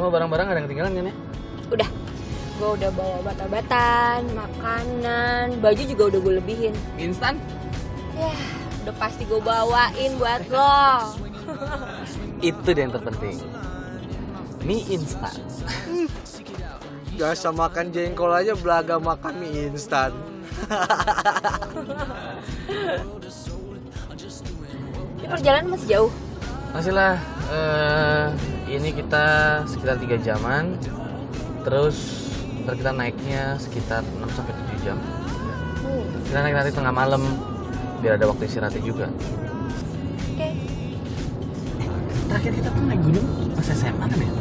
Semua barang-barang ada yang ketinggalan kan ya? Udah, gue udah bawa obat-obatan, makanan, baju juga udah gue lebihin. Instan? Ya, udah pasti gue bawain buat lo. Itu deh yang terpenting. Mie instan. Biasa makan jengkol aja belaga makan mie instan. Ini perjalanan masih jauh. Masih lah, ini kita sekitar 3 jaman. Terus ntar kita naiknya sekitar 6-7 jam. Kita naik nanti tengah malam biar ada waktu istirahatnya juga. Oke. Terakhir kita tuh naik gunung pas SMA kan ya?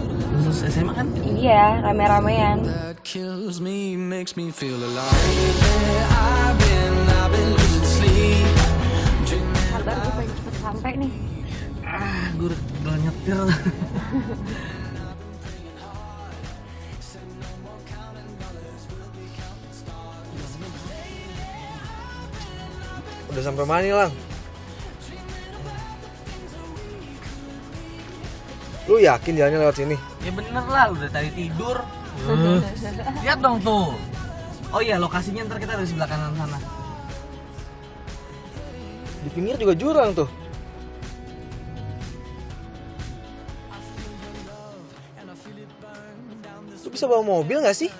Lulus SMA kan? Iya, rame-ramean. That kills me, makes me feel alive. I've been losing sleep. Sabar, gue pengen cepet sampai nih. Gue udah nyetir. Udah sampai mana nih, Lang? Lu yakin jalannya lewat sini? Ya bener lah, udah tadi tidur. Lihat dong tuh. Oh iya, lokasinya ntar kita dari sebelah kanan sana. Di pinggir juga jurang tuh. Lu bisa bawa mobil gak sih?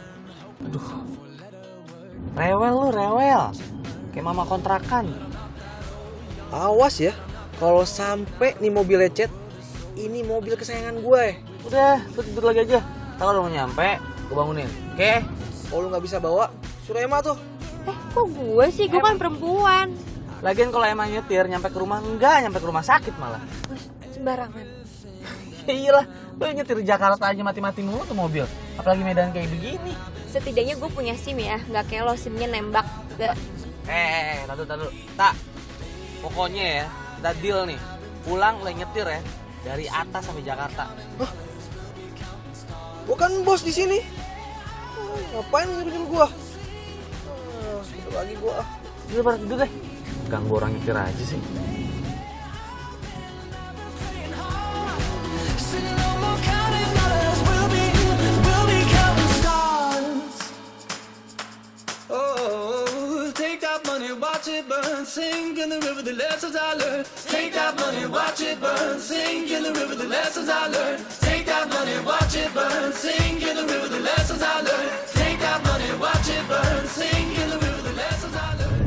Aduh. Rewel lu, rewel. Kayak mama kontrakan. Awas ya, kalau sampai nih mobil lecet, ini mobil kesayangan gue. Udah, lu tidur lagi aja. Kalau udah mau nyampe, gue bangunin. Oke? Kalau lu nggak bisa bawa, suruh Emma tuh. Kok gue sih? Gue kan perempuan. Lagian kalau emang nyetir, nyampe ke rumah enggak, nyampe ke rumah sakit malah. Sembarangan. Ya iyalah, lu nyetir Jakarta aja mati-mati mulu tuh mobil. Apalagi medan kayak begini. Setidaknya gue punya SIM ya, nggak kayak lo SIM-nya nembak. Tadu. Tak. Pokoknya ya, kita deal nih. Pulang lo nyetir ya, dari atas sampai Jakarta. Hah? Gua kan bos di sini. Ngapain nyuruh gua? Tidur lagi gua. Udah pada tidur deh. Ganggu orang nyetir aja sih. Watch it burn, sing in the river the lessons I learned. Take that money, watch it burn, sing in the river the lessons I learned. Take that money, watch it burn, sing in the river the lessons I learned. Take that money, watch it burn, sing in the river the lessons I learned.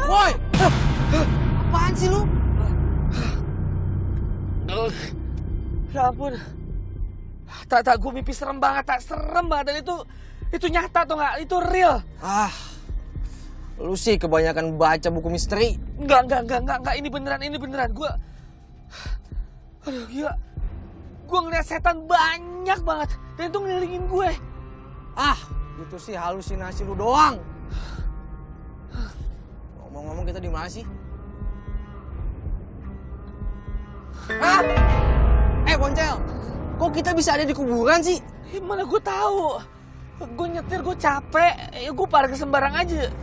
Woi! Apaan sih lu? Ya ampun. Tak, gue mimpi serem banget, serem banget. Dan itu nyata tuh nggak? Itu real. Lu sih kebanyakan baca buku misteri. Enggak. Ini beneran. Aduh gila. Gue ngeliat setan banyak banget. Dan itu ngelilingin gue. Itu sih halusinasi lu doang. Ngomong-ngomong kita di mana sih? Boncel, kok kita bisa ada di kuburan sih? Mana gue tahu. Gue nyetir, gue capek. Ya gue parkir sembarang aja.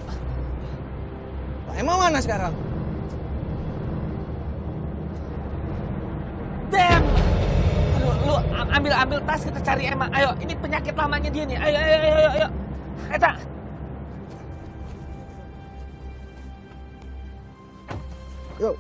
Emang mana sekarang? Damn. Aduh, lu ambil tas, kita cari Emma. Ayo, ini penyakit lamanya dia nih. Ayo. Eta. Yuk.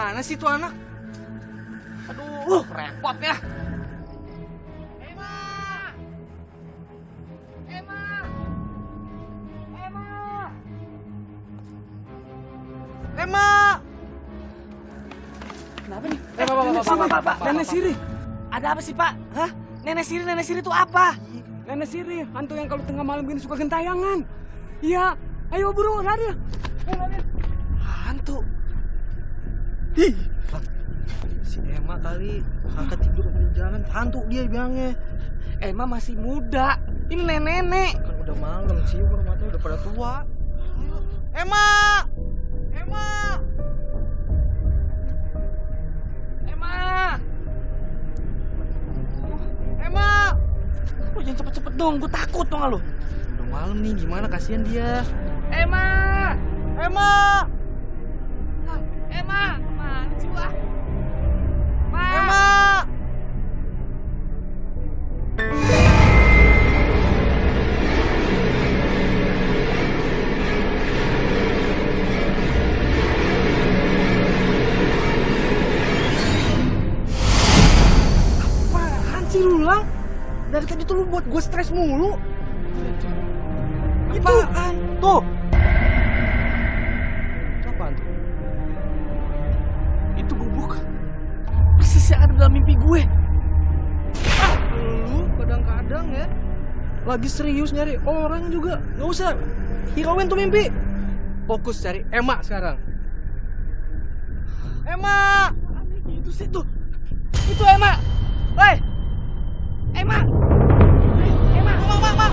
Mana sih tuh anak? Aduh, repot ya. Emma! Kenapa nih? Pak. Nenek Siri. Ada apa sih, Pak? Hah? Nenek Siri itu apa? Nenek Siri, hantu yang kalau tengah malam gini suka gentayangan. Iya, ayo buru, lari. Hantu. Hi. Si Emma kali kakak tidur di jalan, hantu dia bilangnya. Emma masih muda. Ini nenek-nenek. Kan udah malam sih, orang matanya udah pada tua. Emma! Emma! Emma! Emma! Lu jangan cepet-cepet dong, gue takut dong lu. Udah malam nih, gimana kasihan dia. Emma! Emma! Emma! Mana sih gua? Emma! Apaan sih lu, Lang? Dari tadi tuh lu buat gue stres mulu. Apaan? Tuh. Itu apaan tuh? Itu gubuk. Persis yang ada dalam mimpi gue. Lu kadang-kadang ya lagi serius nyari orang juga nggak usah hirauin tuh mimpi. Fokus cari Emma sekarang. Emma! Itu sih tuh. Itu Emma. Woi. Emma. Emma. Emma. Emma.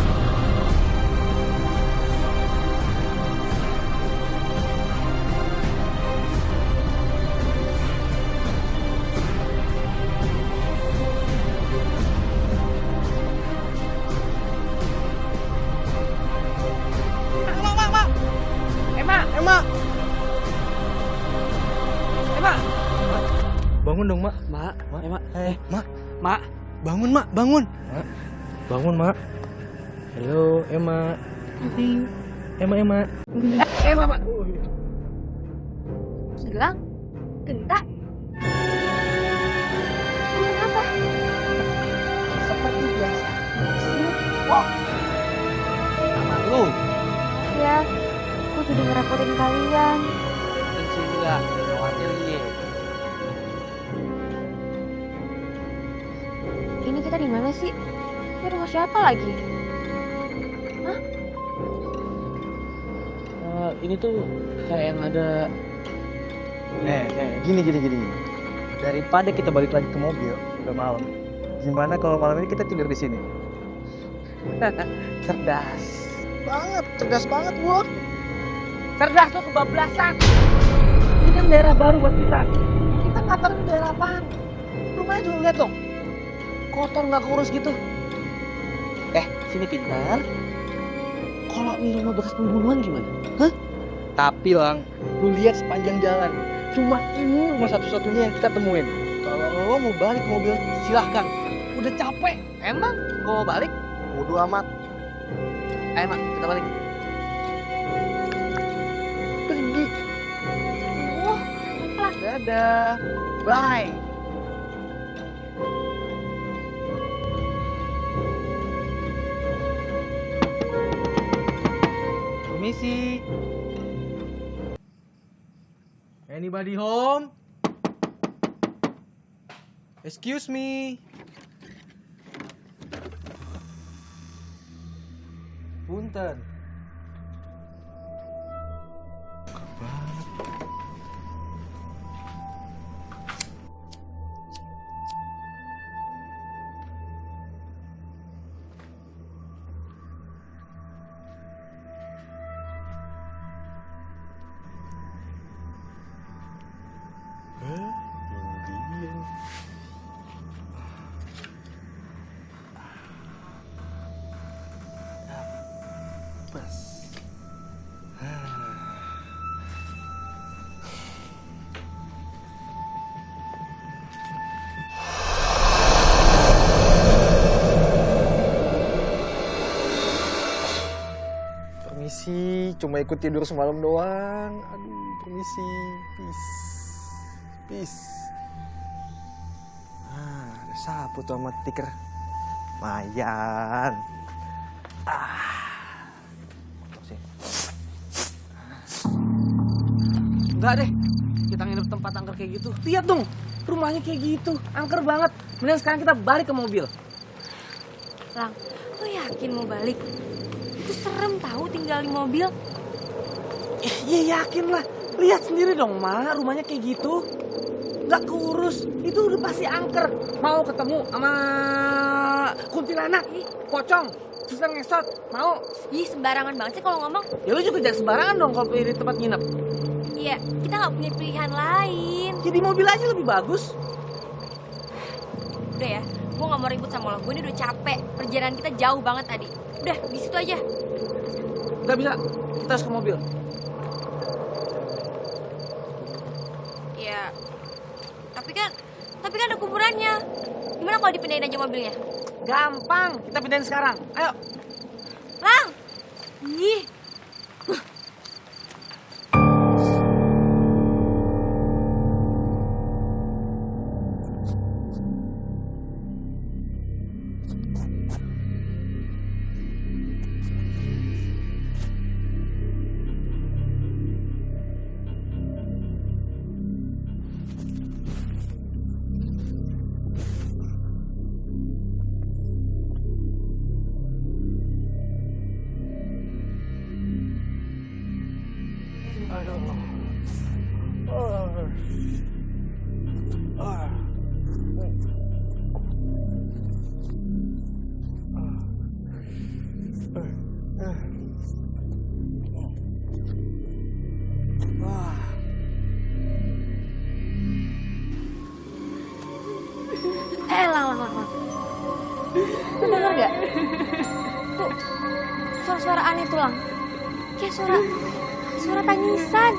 Emma. Emma. Bangun dong, Mak. Mak. Emma. Mak. Mak. Bangun, Mak. Bangun. Mak. Bangun, Mak. Halo, Emma. Emma. Emma, Mak. Gilang, Genta. Kenapa? Seperti biasa. Sama lu. Ya, aku jadi ngerepotin kalian. Dan sih enggak khawatir. Ini kita di mana sih? Ini rumah siapa lagi? Ini tuh kayak yang ada. Gini. Daripada kita balik lagi ke mobil, udah malam. Gimana kalau malam ini kita tidur di sini? Cerdas banget gua. Cerdas tuh kebablasan. Ini kan daerah baru buat kita. Kita nggak tahu ini daerah apaan. Rumahnya juga lihat dong. Kotor nggak kurus gitu. Sini pintar. Kalau ini rumah bekas pembunuhan gimana? Hah? Tapi Lang, lu lihat sepanjang jalan. Cuma ini rumah satu-satunya yang kita temuin. Kalau lo mau balik ke mobil, silahkan. Udah capek. Emang kalau mau balik? Bodo amat. Ayo Mak, kita balik. Pergi. Wah, Dadah. Bye. Permisi. Anybody home? Excuse me. Punten. Permisi, cuma ikut tidur semalam doang. Aduh, permisi, peace. Peace. Ada sapu tuh sama tiker. Mayan. Enggak deh, kita nginep tempat angker kayak gitu. Lihat dong, rumahnya kayak gitu, angker banget. Mending sekarang kita balik ke mobil. Lang, lo yakin mau balik? Itu serem tahu tinggal di mobil. Iya yakin lah, lihat sendiri dong Ma, rumahnya kayak gitu. Nggak keurus, itu udah pasti angker. Mau ketemu sama kuntilanak, pocong, suster ngesot, mau? Ih, sembarangan banget sih kalau ngomong. Ya lu juga jangan sembarangan dong kalau pilih tempat nginep. Iya, kita nggak punya pilihan lain. Jadi mobil aja lebih bagus. Udah ya, gue nggak mau ribut sama lo. Gue ini udah capek. Perjalanan kita jauh banget tadi. Udah, di situ aja. Nggak bisa, kita harus ke mobil. Ya, tapi kan ada kuburannya. Gimana kalau dipindahin aja mobilnya? Gampang, kita pindahin sekarang. Ayo. Lang! Ih, Lang. Lu denger gak? Tuh, suara-suara aneh tuh, Lang. Kayak suara tangisan.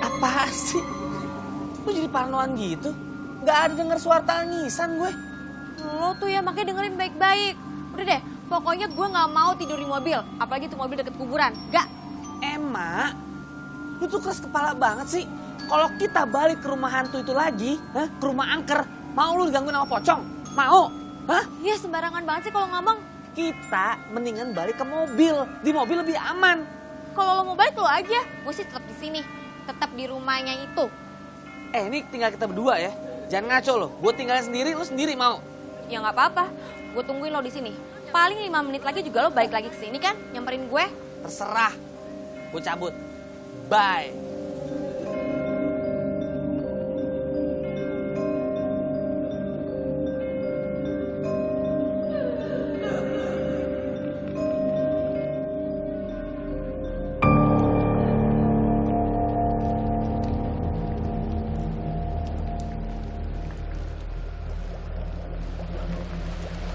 Apa sih? Lu jadi parnoan gitu? Nggak ada denger suara tangisan gue. Lo tuh ya makanya dengerin baik-baik. Udah deh, pokoknya gue nggak mau tidur di mobil. Apalagi tuh mobil deket kuburan. Gak. Emak, lu tuh keras kepala banget sih. Kalau kita balik ke rumah hantu itu lagi, ke rumah angker, mau lu digangguin sama pocong? Mau? Hah? Ya sembarangan banget sih kalau ngomong. Kita mendingan balik ke mobil. Di mobil lebih aman. Kalau lo mau balik lo aja. Gue sih tetap di sini. Tetap di rumahnya itu. Ini tinggal kita berdua ya. Jangan ngaco lo. Gue tinggal sendiri, lu sendiri mau? Ya nggak apa-apa. Gue tungguin lo di sini. Paling 5 menit lagi juga lo balik lagi ke sini kan? Nyamperin gue. Terserah. Gue cabut. Bye.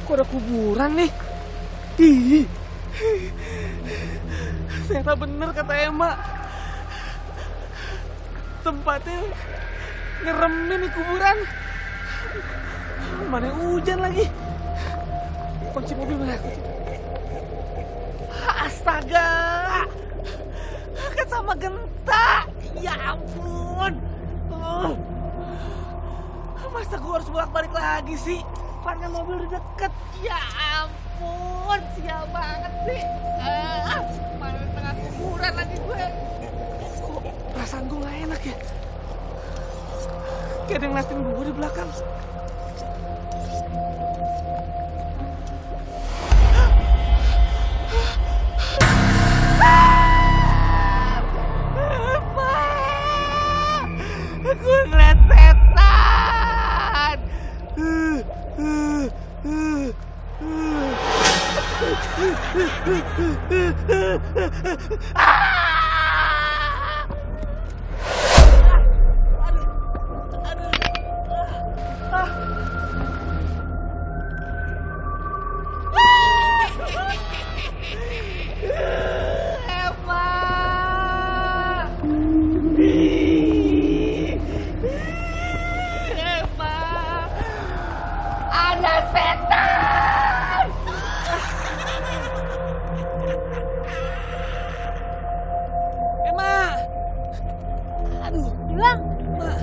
Kok ada kuburan nih? Ih, ternyata bener kata Emma. Tempatnya ngeremin nih kuburan. Mana hujan lagi. Kunci mobil mana? Astaga. Kan sama genta. Ya ampun. Masa gue harus bolak-balik lagi sih? Padahal mobil udah deket. Ya ampun, sial banget sih. Mana di tengah kuburan lagi gue. Kok perasaan gue gak enak ya? Kayak ada yang ngeliatin gue di belakang. Gue ngeliat setan. Ada setan! Emma! Aduh, Lang,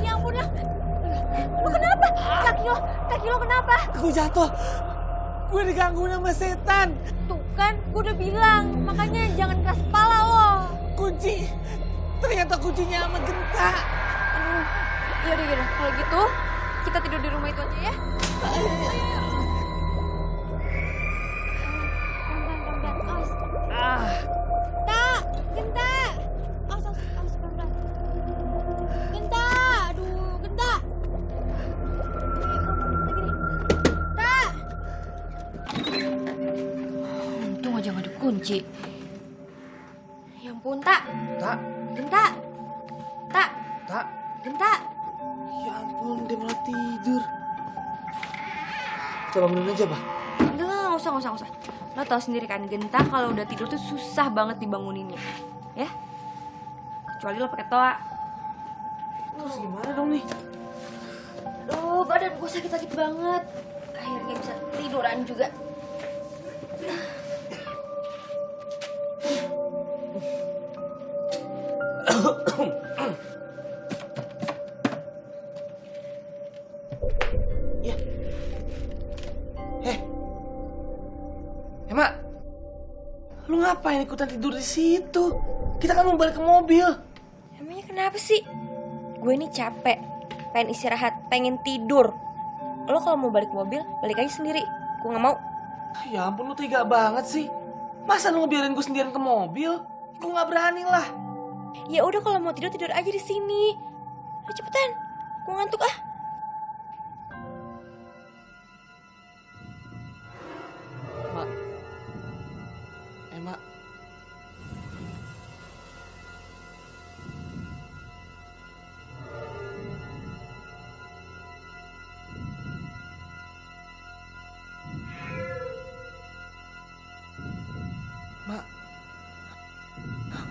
ya ampun Lang. kaki lo kenapa? Aku jatuh. Gue diganggu sama setan. Tuh kan, gue udah bilang. Makanya jangan keras kepala lo. Kunci. Ternyata kuncinya sama Genta. Aduh, yaudah. Kalau gitu, kita tidur di rumah itu aja ya. Pelan-pelan, awas. Genta! Awas, pelan-pelan. Genta! Aduh, Genta! Untung aja gak dikunci. Ya ampun, Tak. Tak, Genta! Tak! tak. Genta! Ya ampun, dia malah tidur. Kita bangunin aja, Bah. Enggak usah. Lo tau sendiri kan, Genta kalau udah tidur tuh susah banget dibanguninnya. Ya? Kecuali lo pakai toa. Terus gimana dong nih? Aduh, badan gue sakit banget. Akhirnya bisa tiduran juga. Ya. Mak. Lu ngapain ikutan tidur di situ? Kita kan mau balik ke mobil. Emangnya kenapa sih? Gue ini capek, pengen istirahat, pengen tidur. Lo kalau mau balik mobil, balik aja sendiri. Gue gak mau. Ya ampun, lu tega banget sih. Masa lu ngebiarin gue sendirian ke mobil? Gue gak berani lah. Ya udah kalau mau tidur aja di sini. Ayo cepetan, gue ngantuk ah. Mak. Mak. Mak.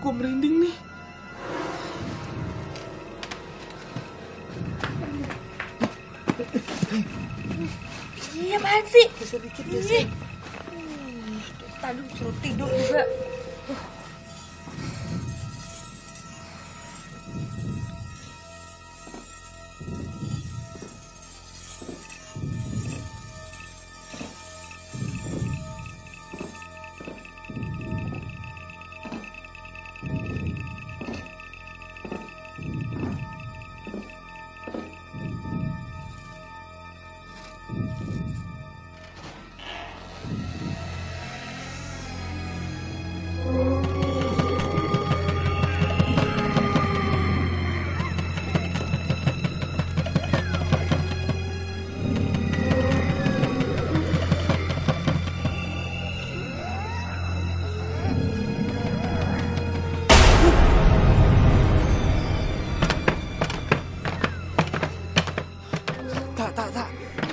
Gue merinding nih. Iya apaan sih? Bisa dikit ya sih? Tadi suruh tidur juga.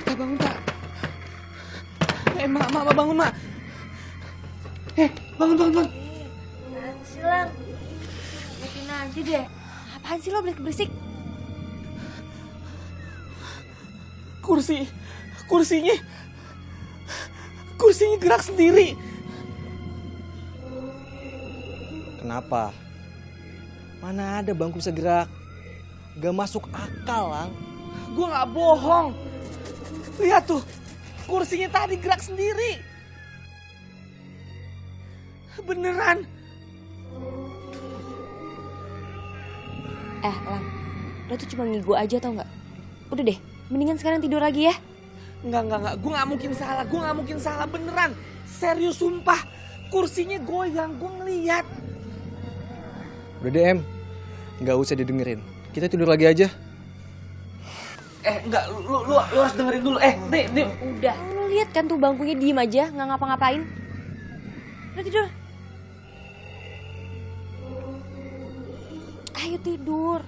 Tak bangun, tak. Mak, bangun, Mak. Bangun. Apaan sih, Lang? Matiin aja deh. Apaan sih lo berisik? Kursinya gerak sendiri. Kenapa? Mana ada bangku bisa gerak? Gak masuk akal, Lang. Gue gak bohong. Lihat tuh, kursinya tadi gerak sendiri. Beneran. Lang, lo tuh cuma ngigo aja tau gak? Udah deh, mendingan sekarang tidur lagi ya. Enggak. Gue gak mungkin salah. Beneran. Serius, sumpah. Kursinya goyang, gue ngeliat. Udah deh, Em. Gak usah didengerin. Kita tidur lagi aja. Enggak. Lu harus dengerin dulu. Nih. Udah, lo lihat kan tuh bangkunya diem aja, nggak ngapa-ngapain. Udah tidur. Ayo tidur.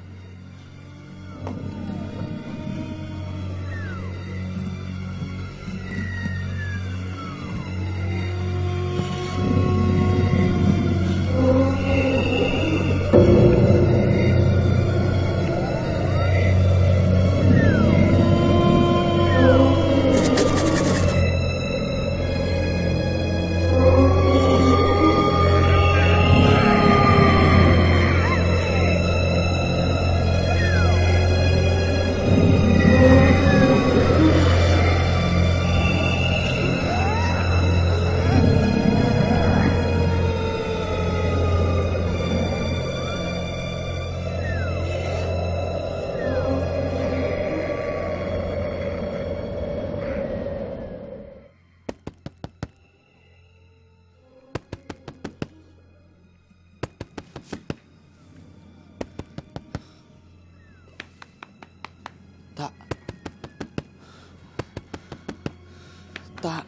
Tak.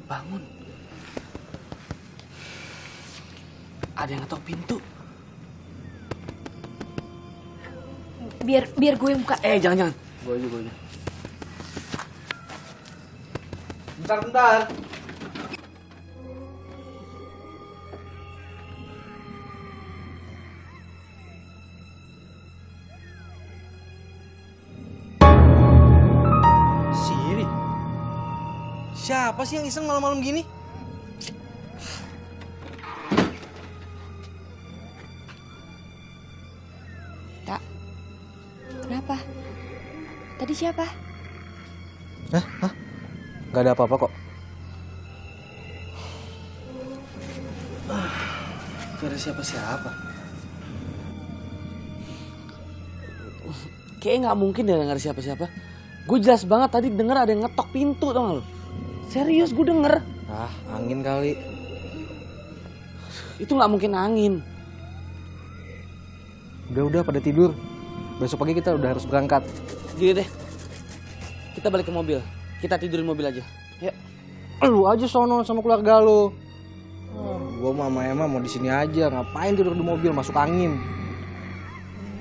Bangun. Ada yang ngetok pintu. Biar gue yang buka. Jangan. Gue aja. Bentar. Siri? Siapa sih yang iseng malam-malam gini? Tak. Kenapa? Tadi siapa? Hah? Gak ada apa-apa kok. Gak ada siapa-siapa. Kayaknya nggak mungkin deh nggak ada siapa-siapa. Gue jelas banget tadi denger ada yang ngetok pintu, tau gak lo? Serius, gue denger. Angin kali. Itu nggak mungkin angin. Udah pada tidur. Besok pagi kita udah harus berangkat. Gini deh, kita balik ke mobil. Kita tidurin mobil aja. Yuk. Lu aja sono sama keluarga lu. Gua sama Emma mau di sini aja. Ngapain tidur di mobil masuk angin?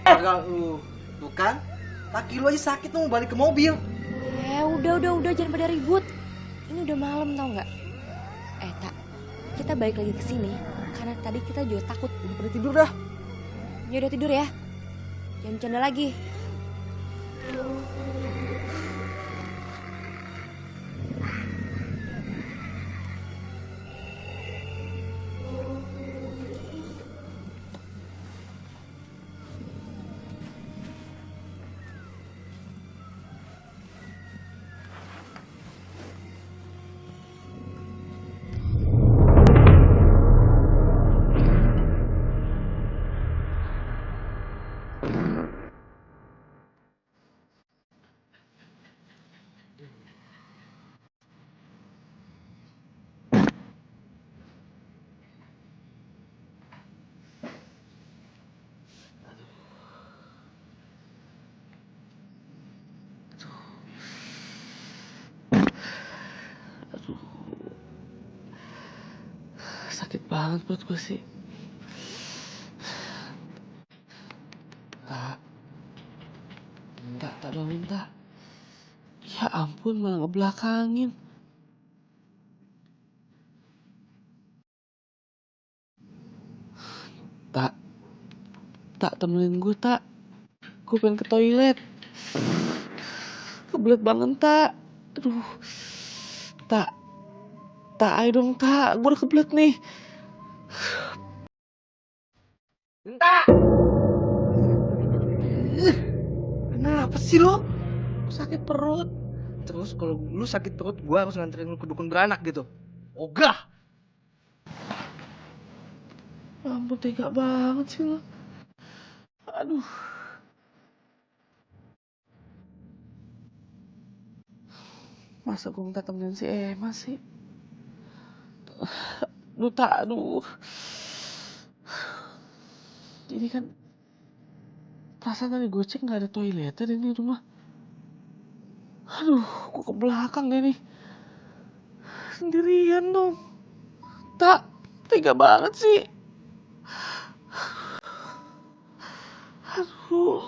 Keluarga lu, tuh kan? Kaki lu aja sakit tuh mau balik ke mobil. Udah jangan pada ribut. Ini udah malam tau nggak? Tak, kita balik lagi ke sini karena tadi kita juga takut. Udah pada tidur dah. Ya udah tidur ya. Jangan bercanda lagi. Sakit banget buat gue sih. Tak bangun tak. Ya ampun malah ngebelakangin. Tak temenin gue tak. Gue pengen ke toilet. Kebelet banget tak. Aduh. Tak, ayo dong tak. Gue udah kebelet nih. Entah. Kenapa sih lo? Sakit perut. Terus kalau lu sakit perut, gua harus nganterin lu ke dukun beranak gitu. Ogah. Ya ampun tega banget sih lo. Aduh. Masa gue minta temenin si Emma sih? Aduh. Ini kan perasaan tadi gue cek nggak ada toiletnya di ini rumah. Aduh, gue ke belakang deh nih. Sendirian dong. Tak, tega banget sih. Aduh.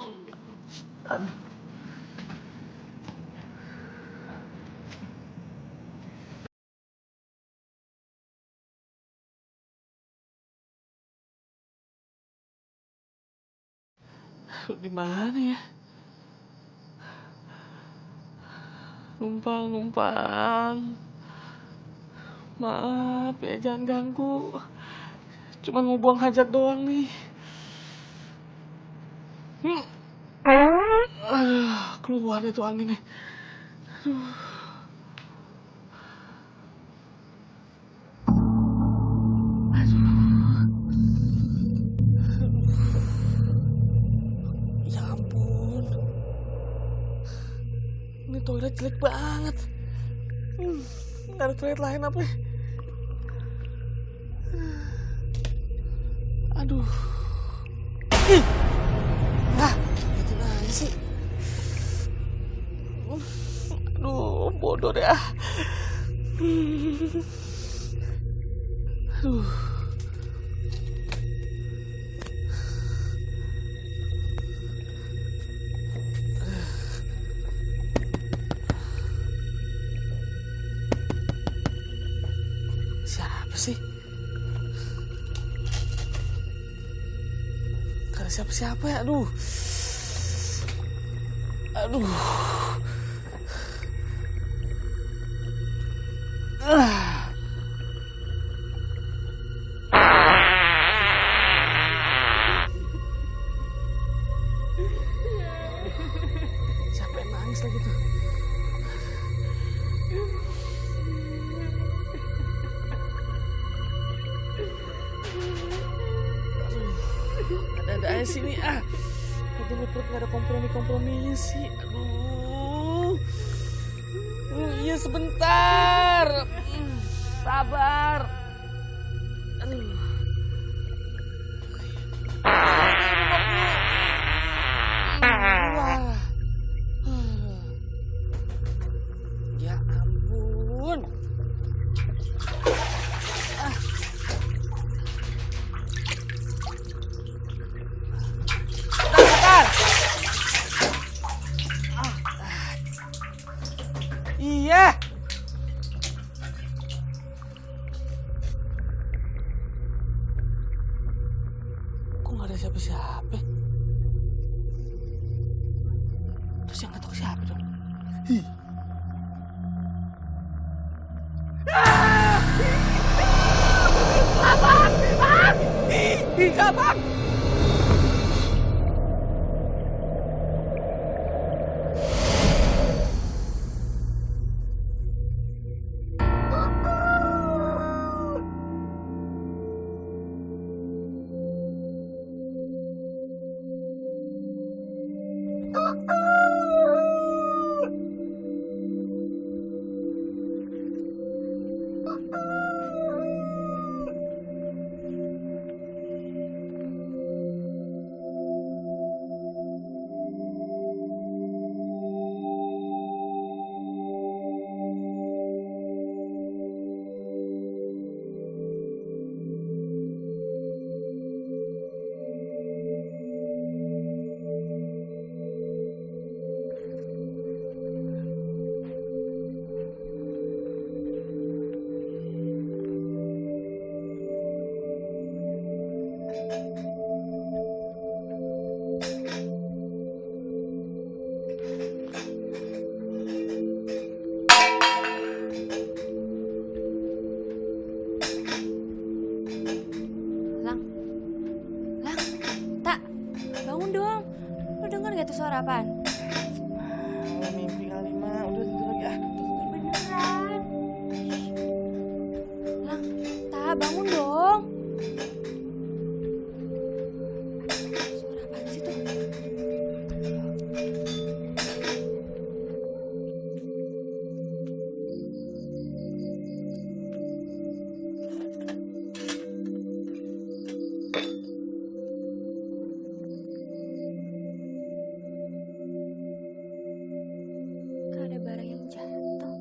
Di mana ya? Numpang. Maaf ya, jangan ganggu. Cuman mau buang hajat doang nih. Aduh, keluar itu anginnya. Aduh. Ya ampun. Ini toilet jelek banget. Nggak ada toilet lain apa ya? Aduh. Liatin aja sih. Aduh, bodoh deh. Aduh. Siapa sih? Gak ada siapa-siapa ya, aduh. Aduh. Siapa yang nangis lagi tuh? Ada aja sini Aduh, ini perut gak ada kompromi-komprominya sih. Aduh. Iya sebentar. Sabar. Aduh. Wah. Ya ampun. Iya. Kok nggak ada siapa-siapa? Terus yang nggak tahu siapa dong? Hi. Abang! Abang! Itu suara apaan? Mimpi kali mah, udah tidur lagi Beneran. Lang, Ta, bangun dong. Suara apaan sih tuh? Ada barang yang jatuh.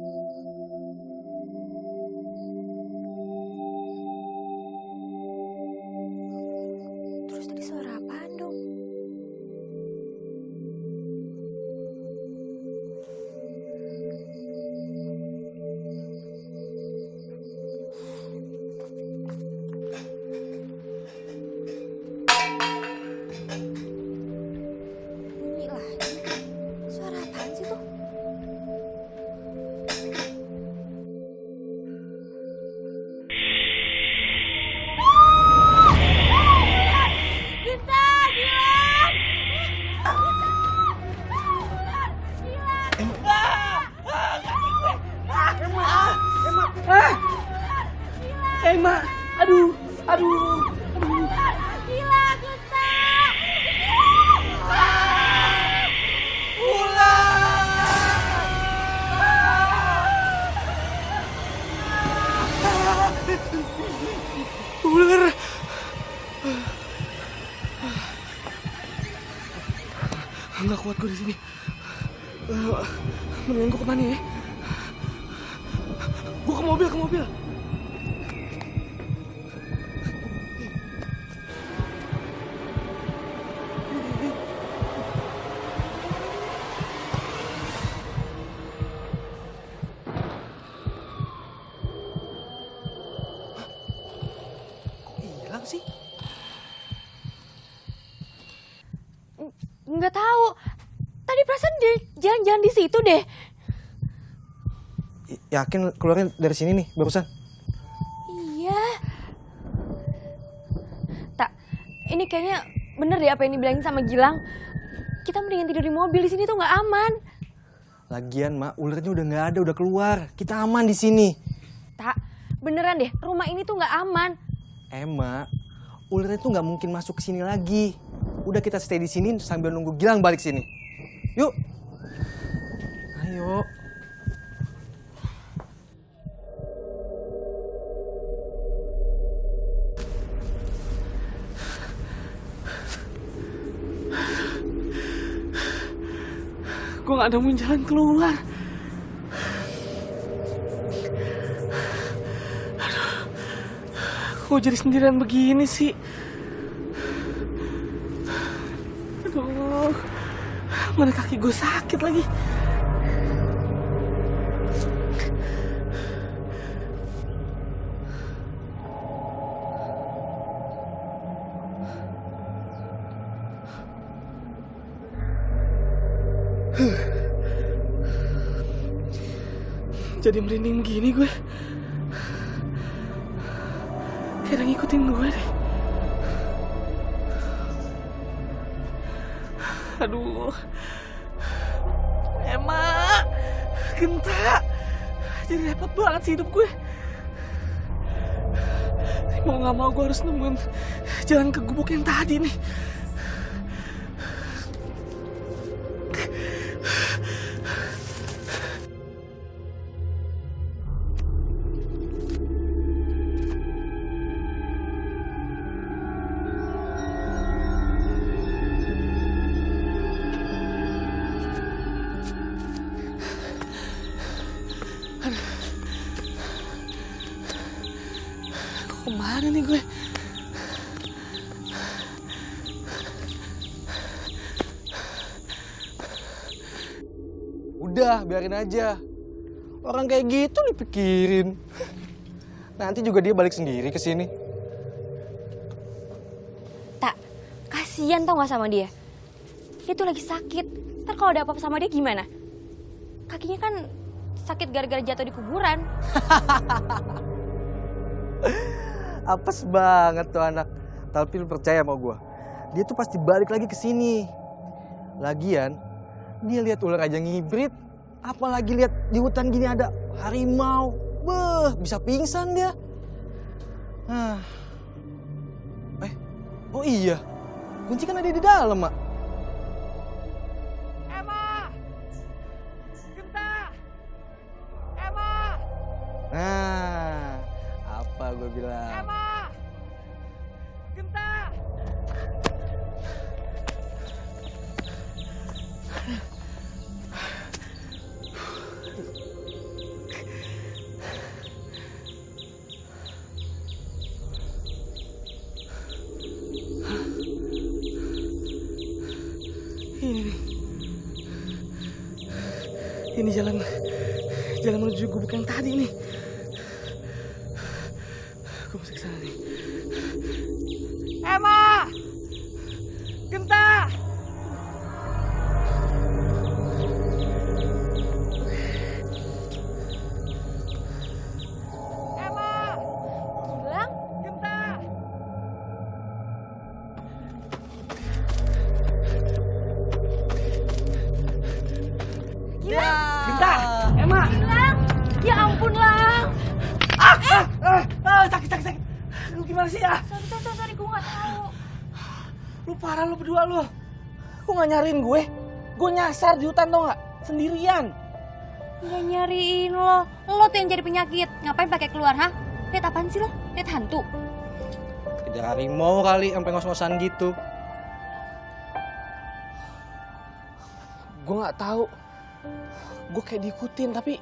Terus tadi suara apaan dong? Bunyi lagi. Suara apaan sih tuh? Emma, aduh. Gila, Gusta. Ular. Nggak kuat gue di sini. Mendingan gue kemana ya? mobil, ke mobil. Hilang sih? Nggak tahu. Tadi perasaan dia jalan-jalan di situ deh. Yakin keluarnya dari sini nih barusan? Iya. Tak, ini kayaknya bener deh apa yang dibilangin sama Gilang. Kita mendingan tidur di mobil, di sini tuh nggak aman. Lagian mak, ularnya udah nggak ada, udah keluar. Kita aman di sini. Tak, beneran deh, rumah ini tuh nggak aman. Mak, ularnya tuh nggak mungkin masuk ke sini lagi. Udah kita stay di sini sambil nunggu Gilang balik sini. Yuk. Ayo. Gue gak ada jalan keluar. Aduh, kok jadi sendirian begini sih? Aduh, mana kaki gue sakit lagi. Jadi merinding gini gue. Kayak ada ngikutin gue deh. Aduh. Emma. Genta. Jadi repot banget sih hidup gue. Mau gak mau gue harus nemuin jalan ke gubuk yang tadi nih. Kemana nih gue? Udah, biarin aja. Orang kayak gitu dipikirin. Nanti juga dia balik sendiri ke sini. Tak, kasihan tau gak sama dia. Dia tuh lagi sakit. Ntar kalau ada apa-apa sama dia gimana? Kakinya kan sakit gara-gara jatuh di kuburan. Apes banget tuh anak. Tapi lu percaya sama gua, dia tuh pasti balik lagi ke sini. Lagian, dia lihat ular aja ngibrit. Apalagi lihat di hutan gini ada harimau. Beuh, bisa pingsan dia. Oh iya. Kunci kan ada di dalam, Mak. Emma! Genta! Emma! Nah, apa gue bilang? Emma! Genta! Ini jalan menuju gubuk yang tadi nih. Gue mesti kesana nih. Emma! Genta! Emma! Gilang? Genta! Genta, Emma. Gilang? Ya ampun, Lang. Sakit. Lu gimana sih ya? Sorry, gue gak tahu. Lu parah lu berdua lu. Kok gak nyariin gue? Gue nyasar di hutan tau gak? Sendirian. Gak nyariin lo. Lo tuh yang jadi penyakit. Ngapain pakai keluar, ha? Lihat apaan sih lo? Lihat hantu. Kejar harimau kali sampai ngos-ngosan gitu. Gue gak tahu. Gue kayak diikutin tapi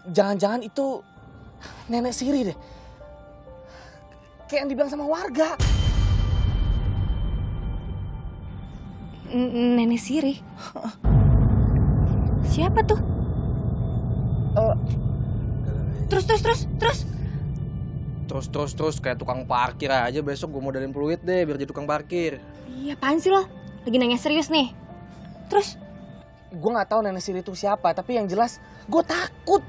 Jangan-jangan itu nenek Siri deh. Kayak yang dibilang sama warga. Nenek Siri? Siapa tuh? Terus kayak tukang parkir aja. Besok gue modalin peluit deh biar jadi tukang parkir. Iya, apaan sih lo? Lagi nanya serius nih. Terus? Gue nggak tahu nenek Siri itu siapa, tapi yang jelas gue takut.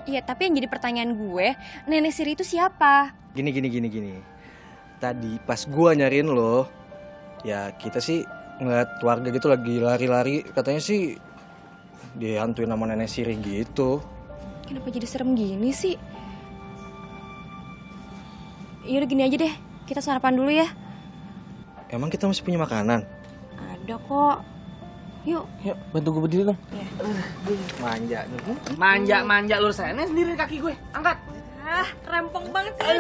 Iya, tapi yang jadi pertanyaan gue, nenek Siri itu siapa? Gini. Tadi pas gue nyariin lo, ya kita sih ngeliat warga gitu lagi lari-lari. Katanya sih dihantuin sama nenek Siri gitu. Kenapa jadi serem gini sih? Yaudah gini aja deh, kita sarapan dulu ya. Emang kita masih punya makanan? Ada kok. Yuk. Yuk, bantu gue berdiri dong. Ya. Manja nih. Manja lur saya. Ini sendiri kaki gue. Angkat. Ah, rempong banget sih.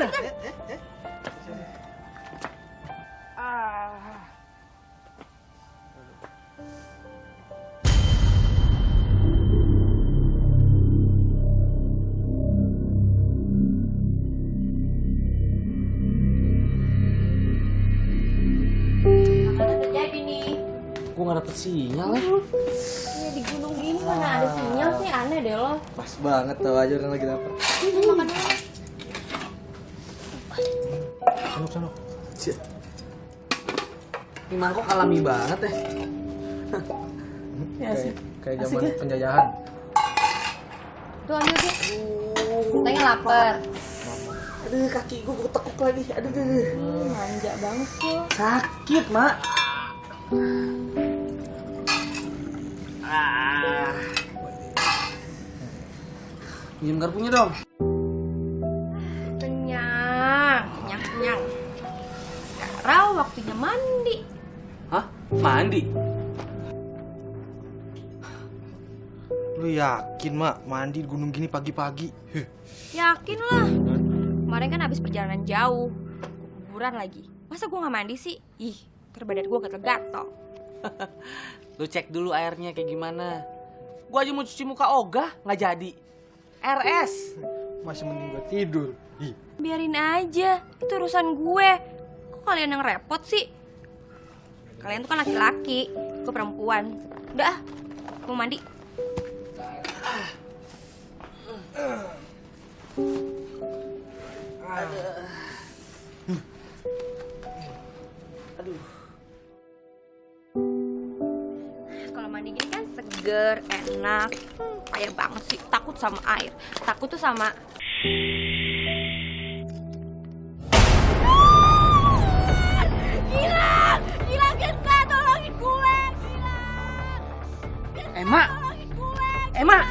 Makanan udah jadi nih. Gue gak dapet sinyal ya. Ya di gunung gini mana ada sinyal sih, aneh deh lo. Pas banget tau aja orang lagi dapet. Makan dulu. Sana. Ini mangkok alami banget ya. Ya sih. Kayak zaman penjajahan. Tuh ambil deh. Katanya lapar. Aduh, kaki gue tekuk lagi. Aduh. Manja banget sih. Sakit, Mak. Minum garpunya dong. Kenyang. Sekarang waktunya mandi. Hah? Mandi? Lu yakin, Mak, mandi di gunung gini pagi-pagi? Yakin lah. Kemarin kan habis perjalanan jauh. Kuburan lagi. Masa gue gak mandi sih? Ih, terbadan gue gatel-gatel. Lu cek dulu airnya kayak gimana. Gua aja mau cuci muka ogah nggak jadi. RS. Masih mending gue tidur. Biarin aja, itu urusan gue. Kok kalian yang repot sih? Kalian tuh kan laki-laki, gue perempuan. Udah, mau mandi. Kalau mandi gini kan seger, enak. Payah banget sih, takut sama air. Takut tuh sama... Gilang genta, tolongin gue, Gilang. Emak. Tolongin gue. Emak.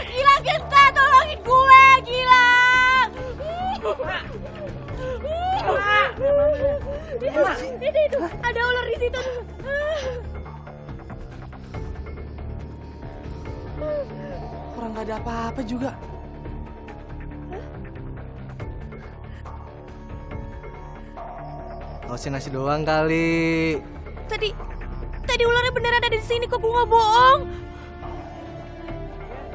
Gilang genta, tolongin gue, Gilang. Itu, ada ular di situ. Orang gak ada apa-apa juga. Halusinasi doang kali. Tadi ularnya beneran ada di sini, kok gue nggak bohong.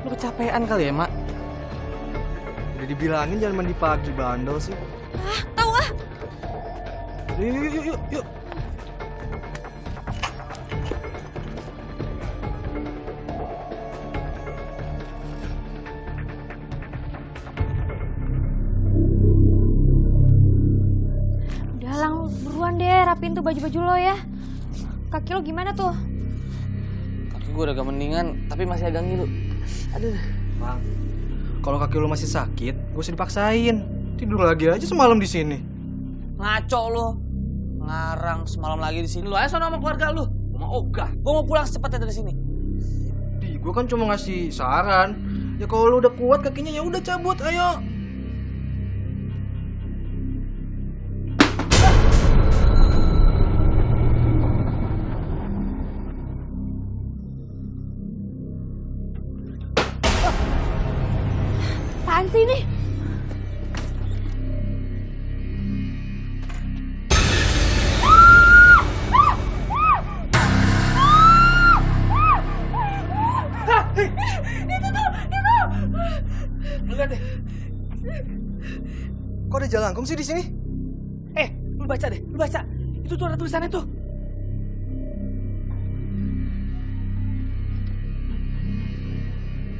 Lu kecapean kali ya, Mak? Udah dibilangin jangan mandi pagi, bandel sih. Tahu ah. Yuk. Udah lang, buruan deh, rapiin tuh baju-baju lo ya. Kaki lo gimana tuh? Kaki gue udah agak mendingan, tapi masih agak ngilu. Aduh. Bang, kalau kaki lu masih sakit, gak usah dipaksain. Tidur lagi aja semalam di sini. Ngaco lo. Ngarang semalam lagi di sini. Lu ayo sono sama keluarga lu. Gua mau ogah. Gua mau pulang secepatnya dari sini. Di, gue kan cuma ngasih saran. Ya kalau lu udah kuat kakinya ya udah cabut, ayo. Apaan sih ini? Enggak deh. Kok ada jalangkung sih di sini? Lu baca deh, lu baca. Itu tuh ada tulisannya tuh.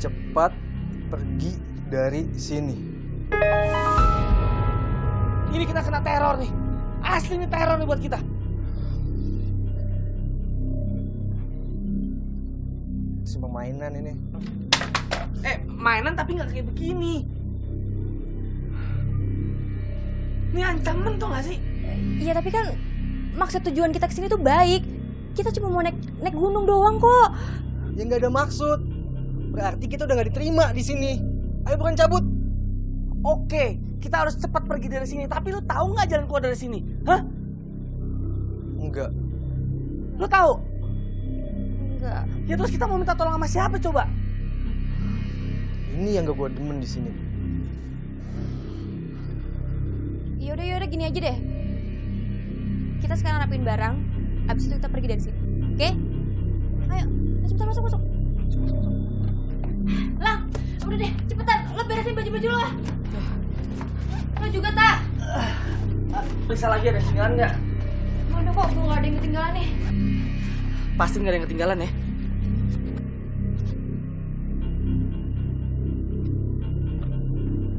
Cepat pergi dari sini. Ini kita kena teror nih. Asli ini teror nih buat kita. Cuma mainan ini. Mainan tapi nggak kayak begini. Ini ancaman tuh nggak sih? Iya tapi kan maksud tujuan kita kesini tuh baik. Kita cuma mau naik gunung doang kok. Ya nggak ada maksud. Berarti kita udah nggak diterima di sini. Ayo bukan cabut. Oke, kita harus cepat pergi dari sini. Tapi lu tahu nggak jalan keluar dari sini? Hah? Enggak. Lu tahu? Enggak. Ya terus kita mau minta tolong sama siapa coba? Ini yang gak gue demen di sini. Yaudah gini aja deh. Kita sekarang rapiin barang, abis itu kita pergi dari sini. Oke? Ayo, cepetan masuk. Lang, udah deh, cepetan. Lo beresin baju-baju lo. Lo juga, Tak. Bisa lagi ada ketinggalan nggak? Nggak ada kok, gue nggak ada yang ketinggalan nih. Pasti nggak ada yang ketinggalan ya.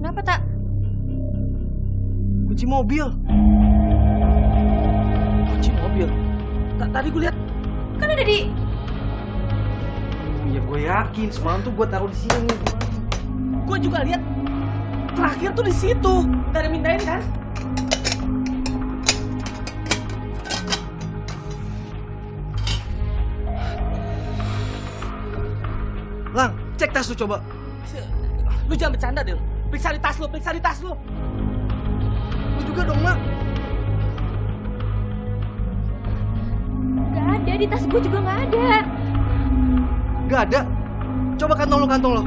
Kenapa, Tak? Kunci mobil. Kunci mobil. Tadi gue lihat. Kan ada di... Ya gue yakin semalam tuh gue taruh di sini. Gue juga lihat. Terakhir tuh di situ. Gak ada mindahin kan? Lang, cek tas lu coba. Lu jangan bercanda, Del. Periksa di tas lu. Lu juga dong, Mak. Nggak ada, di tas gue juga nggak ada. Gak ada. Coba kantong lo.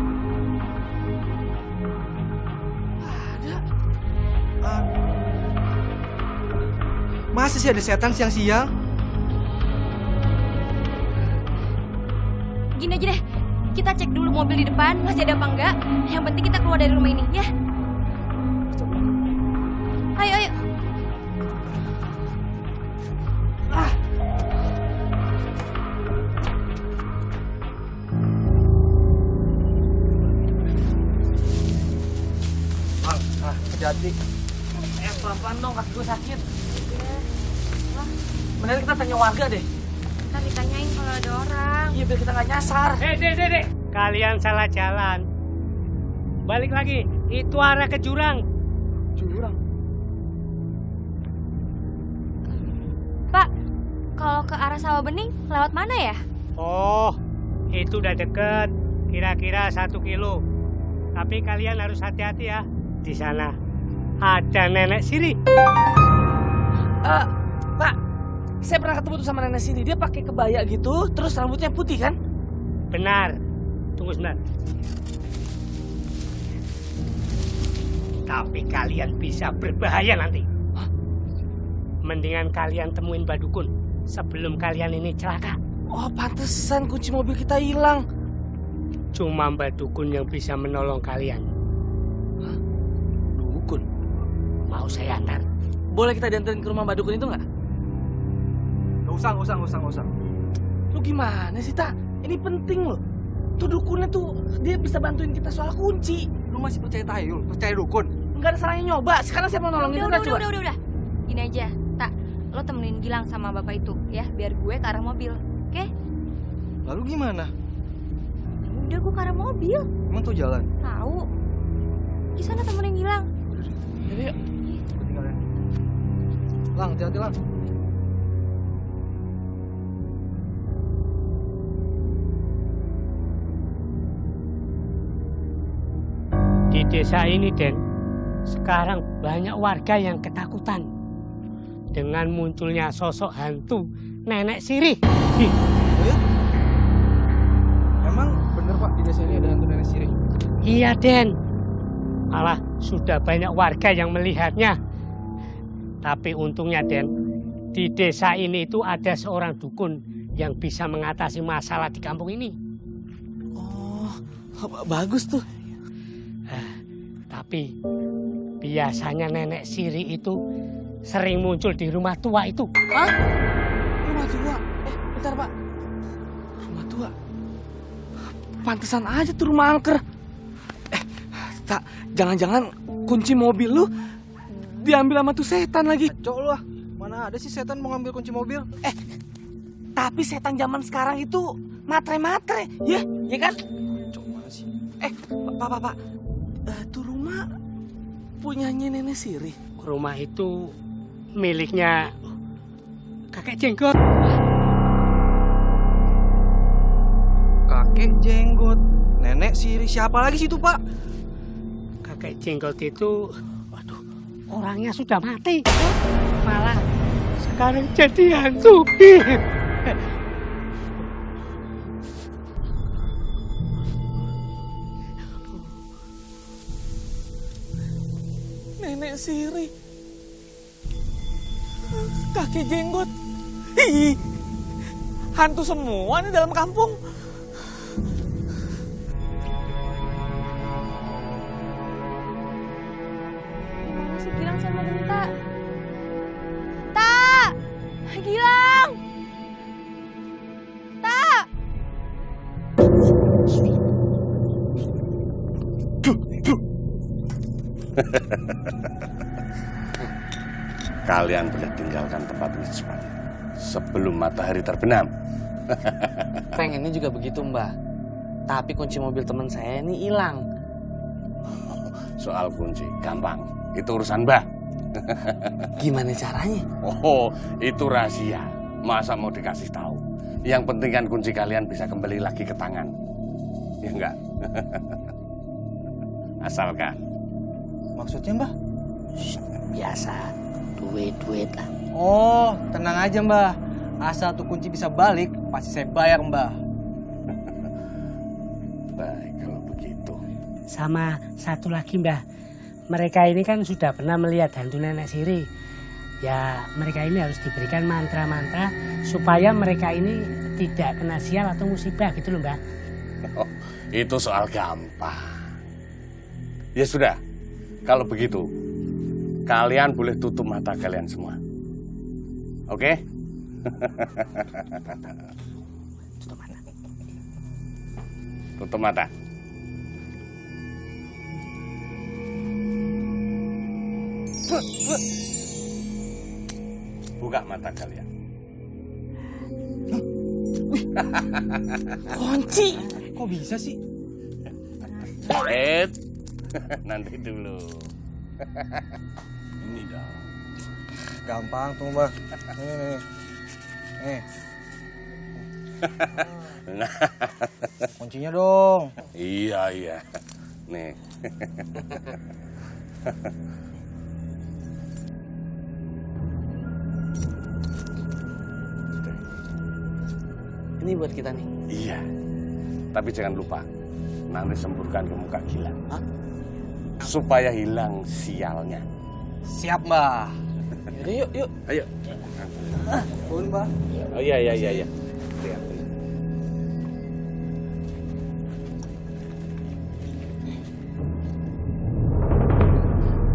Ada. Masa sih ada setan siang-siang? Gini aja deh, kita cek dulu mobil di depan, masih ada apa enggak. Yang penting kita keluar dari rumah ini, ya. Ayo. Hati-hati. Pelan-pelan dong, kaki gue sakit. Mending kita tanya warga deh. Ntar ditanyain kalau ada orang. Iya, biar kita nggak nyasar. Dek. Kalian salah jalan. Balik lagi, itu arah ke jurang. Jurang. Pak, kalau ke arah sawah bening, lewat mana ya? Oh, itu udah deket. Kira-kira 1 kilo. Tapi kalian harus hati-hati ya. Di sana ada nenek siri. Pak, saya pernah ketemu tuh sama nenek sini. Dia pakai kebaya gitu, terus rambutnya putih kan? Benar. Tunggu sebentar. Tapi kalian bisa berbahaya nanti. Mendingan kalian temuin Mbak Dukun sebelum kalian ini celaka. Oh, pantesan kunci mobil kita hilang. Cuma Mbak Dukun yang bisa menolong kalian. Dukun? Mau saya antar? Boleh kita dianterin ke rumah Mbak Dukun itu nggak? Gak usah. Lu gimana sih, Tak? Ini penting loh. Tuh dukunnya tuh, dia bisa bantuin kita soal kunci. Lu masih percaya tayul, percaya dukun? Nggak ada salahnya nyoba. Sekarang siapa mau nolongin kita coba? Udah. Gini aja, Tak. Lo temenin Gilang sama bapak itu, ya. Biar gue ke arah mobil, oke? Lalu gimana? Udah, gue ke arah mobil. Emang tuh jalan? Tahu. Di sana temenin Gilang. Jadi, yuk. Gue tinggal ya. Lang, hati-hati Lang. Di desa ini, Den, sekarang banyak warga yang ketakutan dengan munculnya sosok hantu nenek sirih. Ih, Oh ya? Emang bener Pak, di desa ini ada hantu nenek sirih? iya, Den. Malah sudah banyak warga yang melihatnya. Tapi untungnya, Den, di desa ini itu ada seorang dukun yang bisa mengatasi masalah di kampung ini. Oh, bagus tuh. Tapi biasanya nenek Siri itu sering muncul di rumah tua itu. Hah? Rumah tua? Bentar Pak. Rumah tua? Pantesan aja tuh rumah angker. Tak, jangan-jangan kunci mobil lu diambil sama tuh setan lagi. Cok lu ah. Mana ada sih setan mau ngambil kunci mobil? Tapi setan zaman sekarang itu matre-matre, ya kan? Cok mana sih? Pak. Tuh rumah punyanya nenek Siri. Rumah itu miliknya kakek jenggot. Kakek jenggot. Nenek Siri siapa lagi situ Pak? Kakek jenggot itu, waduh, orangnya sudah mati. Malah sekarang jadi hantu. Nenek Siri. Kakek jenggot. Ih, hantu semua nih dalam kampung. Gimana sih Gilang sama Genta? Tak! Gilang! Tak! Kalian boleh tinggalkan tempat ini secepatnya sebelum matahari terbenam. Pengennya juga begitu, Mbah. Tapi kunci mobil teman saya ini hilang. Soal kunci gampang, itu urusan Mbah. Gimana caranya? Oh, itu rahasia. Masa mau dikasih tahu? Yang penting kan kunci kalian bisa kembali lagi ke tangan. Ya enggak? Asalkan. Maksudnya Mbah? Biasa, duit lah. Oh, tenang aja Mbah. Asal tuh kunci bisa balik, pasti saya bayar Mbah. Baik kalau begitu. Sama satu lagi Mbah, mereka ini kan sudah pernah melihat hantu nenek Siri. Ya mereka ini harus diberikan mantra-mantra supaya mereka ini tidak kena sial atau musibah gitu loh Mbah. Oh, itu soal gampang. Ya sudah, kalau begitu kalian boleh tutup mata kalian semua. Oke? Tutup mata. Tutup mata. Buka mata kalian. Kunci. Kok bisa sih? Nanti dulu. Ini dong. Gampang tuh Mbah. Nih. Nah, Kuncinya dong. iya. Nih. Ini buat kita nih. Iya. Tapi jangan lupa nanti semburkan ke muka Gilang. Hah? Supaya hilang sialnya. Siap Mbah. Yaudah, yuk. Ayo. Pun Mbah. Oh iya. Lihat.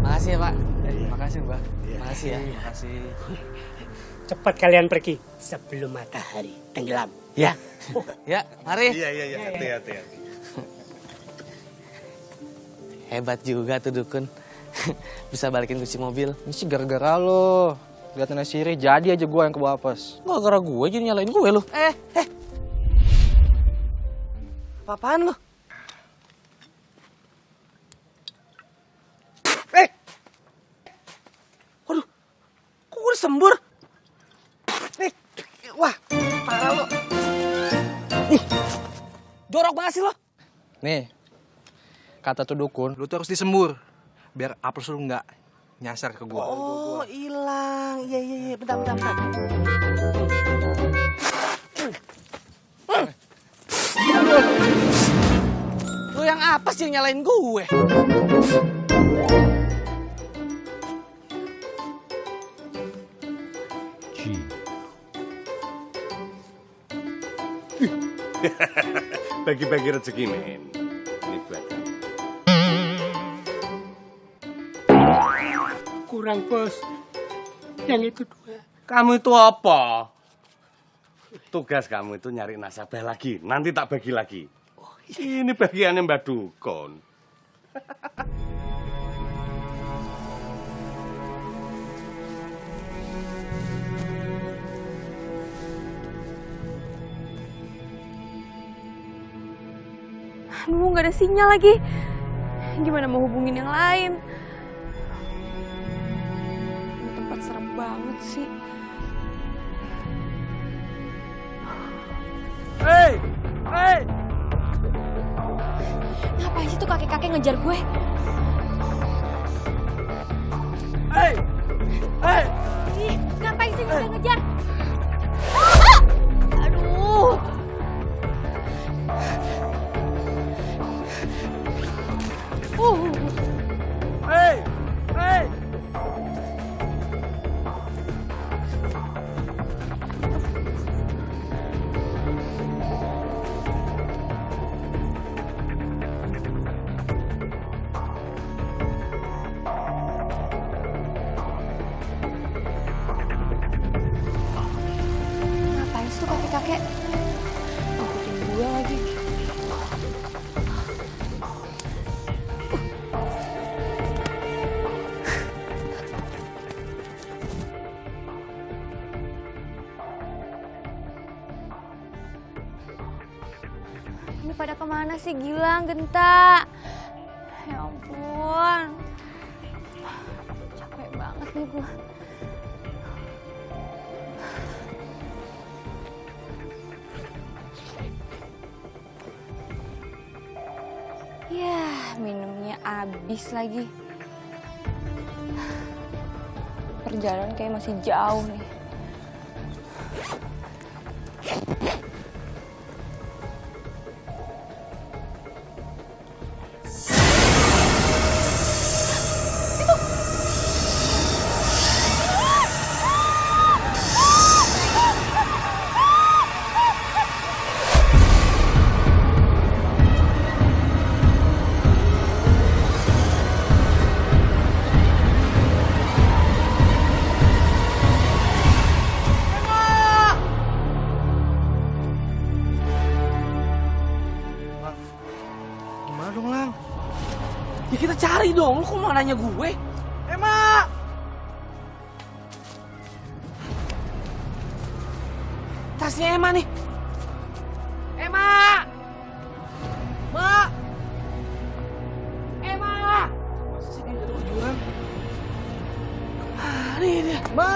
Makasih ya, Pak. Makasih, Mbak. Makasih ya. Makasih. Cepat kalian pergi sebelum matahari tenggelam. Ya. Ya, mari. Iya. Hati-hati. Hebat juga tuh dukun. Bisa balikin kunci mobil. Ini sih gara-gara lo. Lihat nenek Siri, jadi aja gua yang kebawa apes. Nggak gara gue jadi nyalain gue lu. Apaan lo? Waduh, kok gue disembur? Wah, parah lo. Jorok banget sih lo. Nih, kata tuh dukun, lu tuh harus disembur. Biar apes lu nggak nyasar ke gua. Oh, hilang. Iya. Bentar. Lu yang apa sih yang nyalain gue? Bagi-bagi rezeki, men. Ini buat kamu. kurang, Bos. Yang itu 2. Kamu itu apa? Tugas kamu itu nyari nasabah lagi. Nanti tak bagi lagi. Ini bagiannya Mbak Dukun. Aduh, nggak ada sinyal lagi. Gimana mau hubungin yang lain? Ini tempat serem banget sih. Hei! Hei! Ngapain sih tuh kakek-kakek ngejar gue? Hei! Hei! Ih, ngapain sih ngejar-ngejar? Ah! Aduh. Hei! Hei! Ngapain sih tuh kakek-kakek? Ngikutin gue lagi. Ini pada kemana sih Gilang, Genta? Ya ampun. Capek banget nih gue. Yah, minumnya habis lagi. Perjalanan kayak masih jauh nih. Gimana dong, Lang? Ya kita cari dong, lu kok malah nanya gue? Emma! Tasnya Emma nih. Emma! Ma! Emma! Masa sih dia jatuh ke jurang? Ah, nih dia. Ma!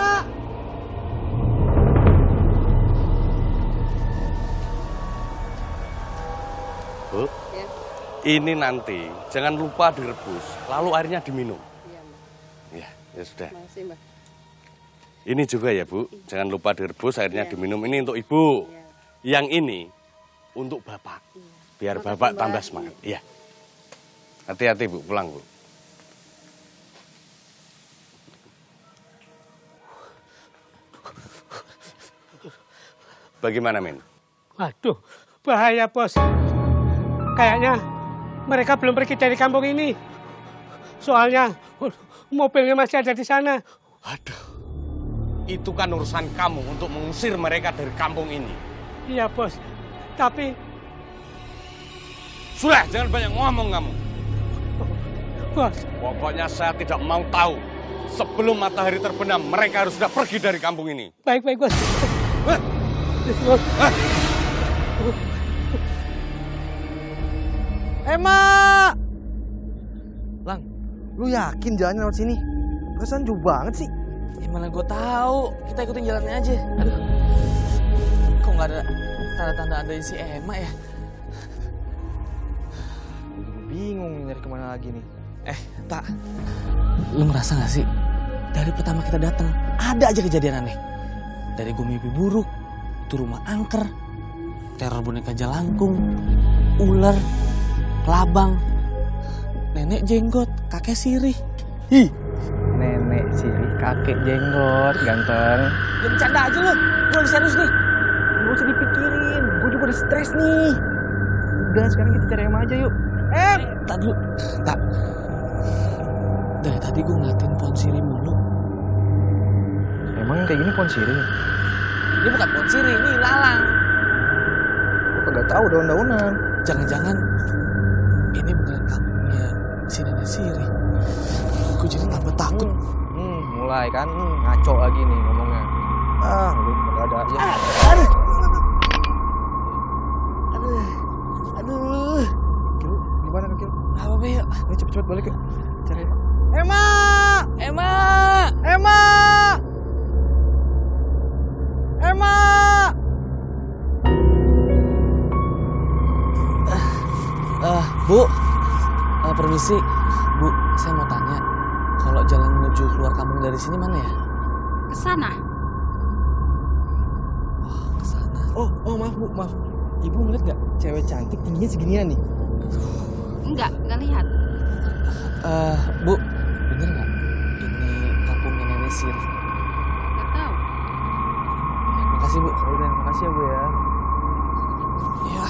Bu, ini nanti jangan lupa direbus, lalu airnya diminum. Iya, ya sudah. Ini juga ya Bu, jangan lupa direbus, airnya diminum. Ini untuk Ibu. Yang ini untuk Bapak, biar Bapak tambah semangat. Iya. Hati-hati Bu, pulang Bu. Bagaimana, Min? Waduh, bahaya, Bos. Kayaknya mereka belum pergi dari kampung ini. Soalnya mobilnya masih ada di sana. Aduh, itu kan urusan kamu untuk mengusir mereka dari kampung ini. Iya, Bos. Tapi, Sudah, jangan banyak ngomong kamu. Bos, Pokoknya saya tidak mau tahu. Sebelum matahari terbenam, mereka harus sudah pergi dari kampung ini. baik-baik, Bos. Hah? Bos. Emma! Lang, lu yakin jalannya lewat sini? Perasaan jauh banget sih. Ya mana gue tahu, kita ikutin jalannya aja. Aduh, kok nggak ada tanda-tanda ada si Emma ya? Gue bingung nih nyari kemana lagi nih. Tak, lu ngerasa nggak sih? Dari pertama kita datang, ada aja kejadian aneh. Dari gue mimpi buruk, itu rumah angker, teror boneka jelangkung, ular, kelabang, nenek jenggot, kakek sirih. Hi, Nenek sirih, kakek jenggot, ganteng. ya bercanda aja lu. Gue lagi serius nih. Gak usah dipikirin, gue juga udah stres nih. Udah, sekarang kita cari Emma aja yuk. Tak dulu. Tak. Dari tadi gue ngeliatin pohon sirih mulu. Emang yang kayak gini pohon sirih? Ini bukan pohon sirih, ini ilalang. Gue kagak tahu daun-daunan. Jangan-jangan ini beneran kampungnya si nenek sirih. Gue jadi tambah takut. Mulai kan ngaco lagi nih ngomongnya. Lu ada aja. Aduh. Kil, gimana kaki lu? Apa be yuk? Ayo cepet-cepet balik yuk. Cari. Emma! Emma! Bu, permisi. Bu, saya mau tanya. Kalau jalan menuju keluar kampung dari sini mana ya? Ke sana. Ke sana. Oh maaf Bu, maaf. Ibu ngeliat nggak cewek cantik tingginya seginian nih? Enggak lihat. Bu, bener nggak? Ini kampungnya nenek sirih. Enggak tahu. Makasih Bu. Udah, makasih ya Bu ya. Iya.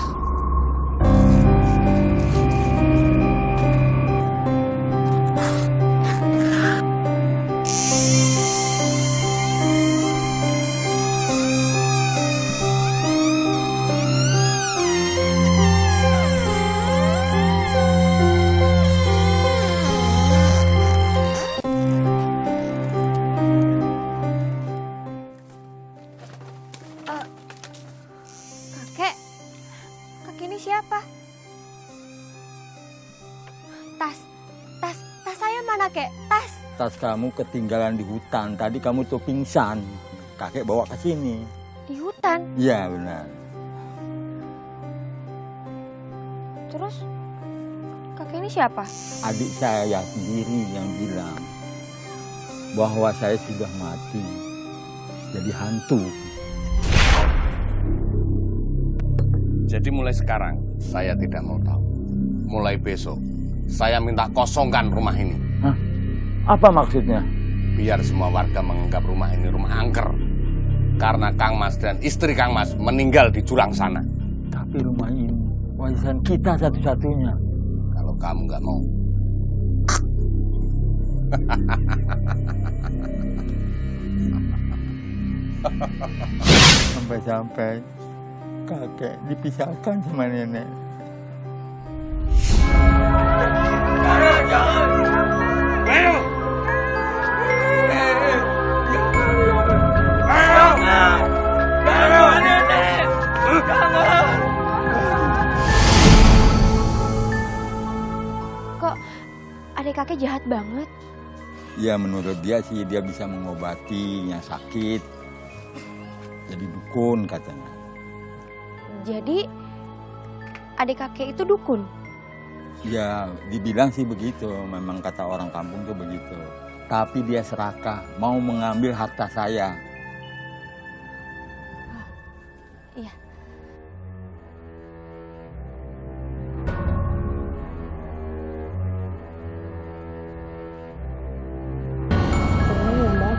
Kakek ini siapa? Tas saya mana kek? Tas kamu ketinggalan di hutan. Tadi kamu tuh pingsan. Kakek bawa ke sini. Di hutan. Iya benar. Terus kakek ini siapa? Adik saya sendiri yang bilang bahwa saya sudah mati. Jadi hantu. Jadi mulai sekarang saya tidak mau tahu. Mulai besok saya minta kosongkan rumah ini. Hah? Apa maksudnya? Biar semua warga menganggap rumah ini rumah angker. Karena Kang Mas dan istri Kang Mas meninggal di jurang sana. Tapi rumah ini warisan kita satu-satunya. Kalau kamu nggak mau. Sampai-sampai kakek dipisahkan sama nenek. Kok adik kakek jahat banget? Ya menurut dia sih dia bisa mengobati yang sakit. Jadi dukun katanya. Jadi adik kakek itu dukun? Ya dibilang sih begitu. Memang kata orang kampung tuh begitu. Tapi dia serakah. Mau mengambil harta saya. Iya. Tolong ya Mbak,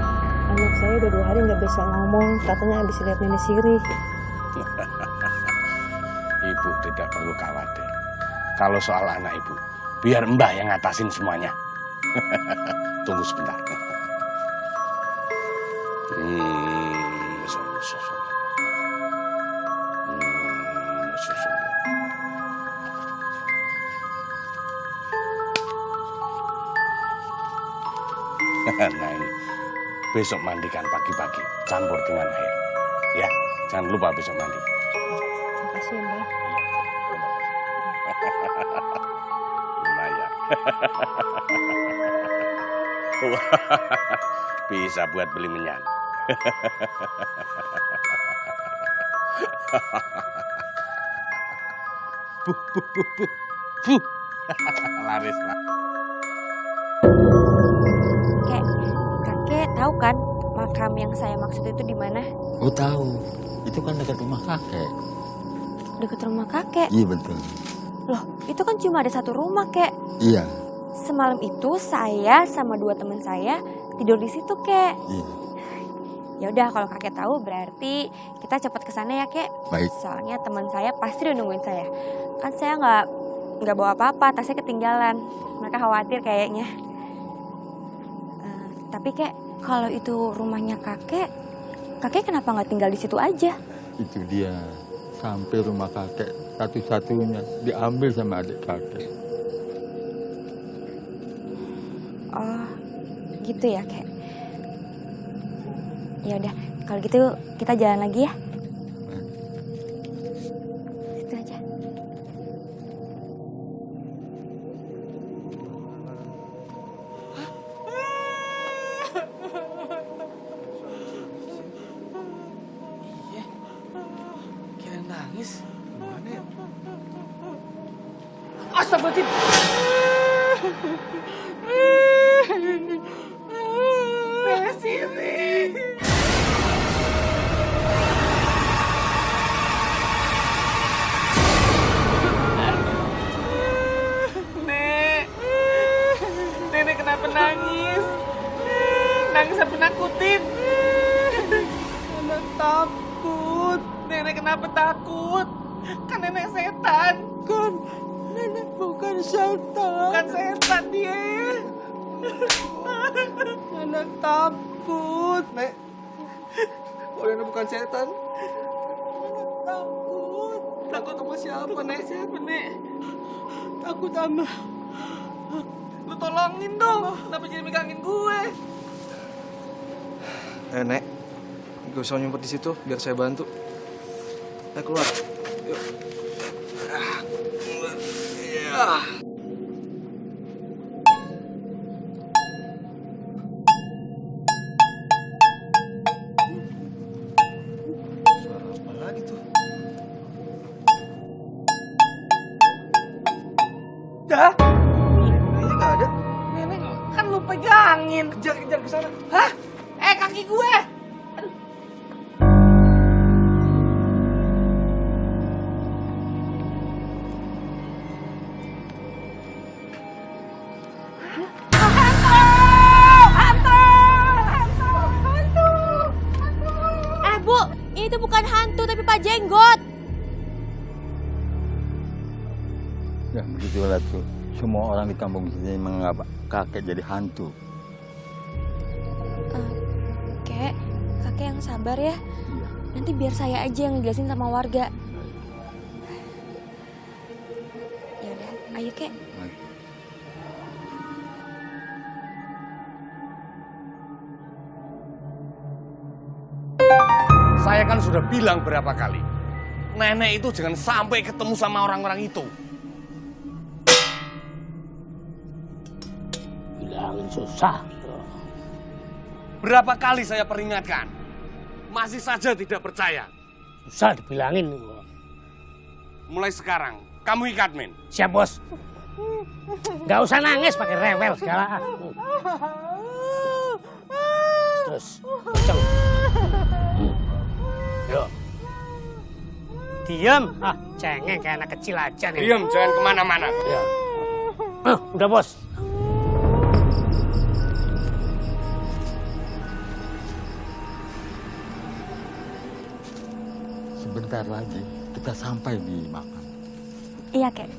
anak saya udah 2 hari nggak bisa ngomong, katanya habis lihat nenek sirih. Ibu tidak perlu khawatir. Kalau soal anak ibu, biar Mbah yang ngatasin semuanya. Tunggu sebentar. Nah ini, besok mandikan pagi-pagi, campur dengan air. Ya, jangan lupa besok mandi. Makasih ya Mbak. Lumayan. Bisa buat beli menyan. Laris lah. Kakek tahu kan makam yang saya maksud itu di mana? Oh tahu. Itu kan dekat rumah kakek. Dekat rumah kakek. Iya betul. Loh, itu kan cuma ada 1 rumah, Kek. Iya. Semalam itu saya sama 2 teman saya tidur di situ, Kek. Iya. Ya udah, kalau kakek tahu berarti kita cepat ke sana ya, Kek. Baik. Soalnya teman saya pasti udah nungguin saya. Kan saya nggak bawa apa-apa, tasnya ketinggalan. Mereka khawatir kayaknya. Tapi kek, kalau itu rumahnya kakek kenapa nggak tinggal di situ aja? Itu dia. Sampai rumah kakek satu-satunya diambil sama adik kakek. Oh, gitu ya kek. Ya udah, kalau gitu kita jalan lagi ya. Itu aja. Iya. Kirain nangis. Gimana ya? Astagfirullahaladzim. Nenek kenapa nangis? Nangis sampai nakutin. Nenek takut. Nenek kenapa takut? Kan nenek setan. Kan nenek bukan setan. Bukan setan dia. Nenek takut. Nek, kalau nenek bukan setan. Nenek takut. Takut sama siapa, Nek? Siapa, Nek? Takut sama... Lu tolongin dong. Kenapa jadi megangin gue? Nek, gak usah nyumpet di situ, biar saya bantu. Keluar. Yuk. Suara apa lagi tuh? Dah. Kayaknya nggak ada. Nenek, kan lu pegangin. Kejar ke sana. Hah? Kaki gue. Aduh. Bu, ini tuh bukan hantu tapi Pak Jenggot. Ya begitulah tuh. Semua orang di kampung sini menganggap kakek jadi hantu. Kakek yang sabar ya. Iya. Nanti biar saya aja yang ngejelasin sama warga. Ya udah, ayo kek. Saya kan sudah bilang berapa kali, nenek itu jangan sampai ketemu sama orang-orang itu. Bilangin susah. Berapa kali saya peringatkan, masih saja tidak percaya. Susah dibilangin. Mulai sekarang, kamu ikat, Min. Siap, Bos. Nggak usah nangis pakai rewel segala. Terus, kenceng. Yo. Diam. Cengeng kayak anak kecil aja nih. Diam, jangan kemana-mana. Ya. Udah, Bos. Sebentar lagi kita sampai di makam. Iya kek.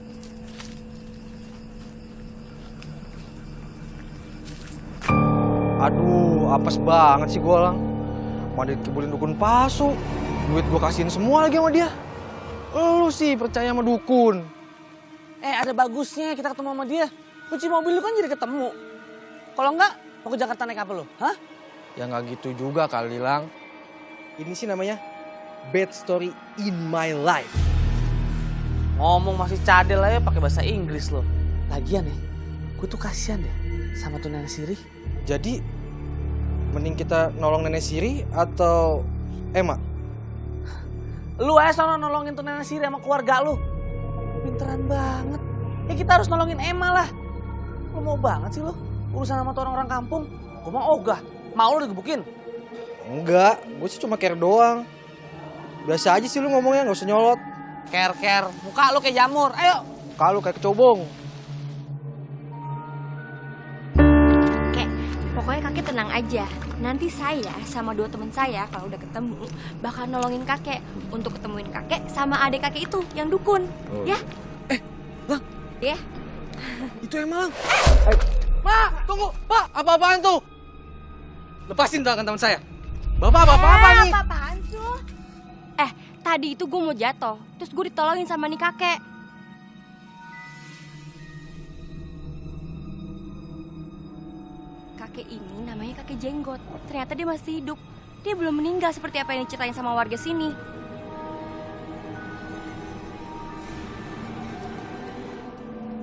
Aduh, apes banget sih gue, Lang. Mana dikibulin dukun palsu. Duit gue kasihin semua lagi sama dia. Lu sih percaya sama dukun. Ada bagusnya kita ketemu sama dia. Kunci mobil lu kan jadi ketemu. Kalau enggak, mau ke Jakarta naik apa lu? Hah? Ya nggak gitu juga kali, Lang. Ini sih namanya bad story in my life. Ngomong masih cadel aja pakai bahasa Inggris lo. Lagian ya, gue tuh kasihan deh sama tuh nenek Sirih. Jadi, mending kita nolong nenek Siri atau Emma? Lu aja sono nolongin tuh nenek Sirih sama keluarga lu. Pinteran banget. Ya kita harus nolongin Emma lah. Lu mau banget sih lu urusan sama tuh orang-orang kampung. Gue mau ogah. Mau lu digebukin? Enggak, gue sih cuma care doang. Biasa aja sih lu ngomongnya, nggak usah nyolot. Care. Muka lu kayak jamur. Ayo. Muka lu kayak kecobong. Kek, pokoknya kakek tenang aja. Nanti saya sama 2 teman saya kalau udah ketemu bakal nolongin kakek untuk ketemuin kakek sama adik kakek itu yang dukun. Oh. Ya? Lang. Ya. Itu Emma, Lang. Pak, tunggu. Pak, apa-apaan tuh? Lepasin tangan teman saya. Bapak apa nih? Apa-apaan sih lo? Tadi itu gue mau jatuh, terus gue ditolongin sama nih kakek. Kakek ini namanya kakek Jenggot. Ternyata dia masih hidup. Dia belum meninggal seperti apa yang diceritain sama warga sini.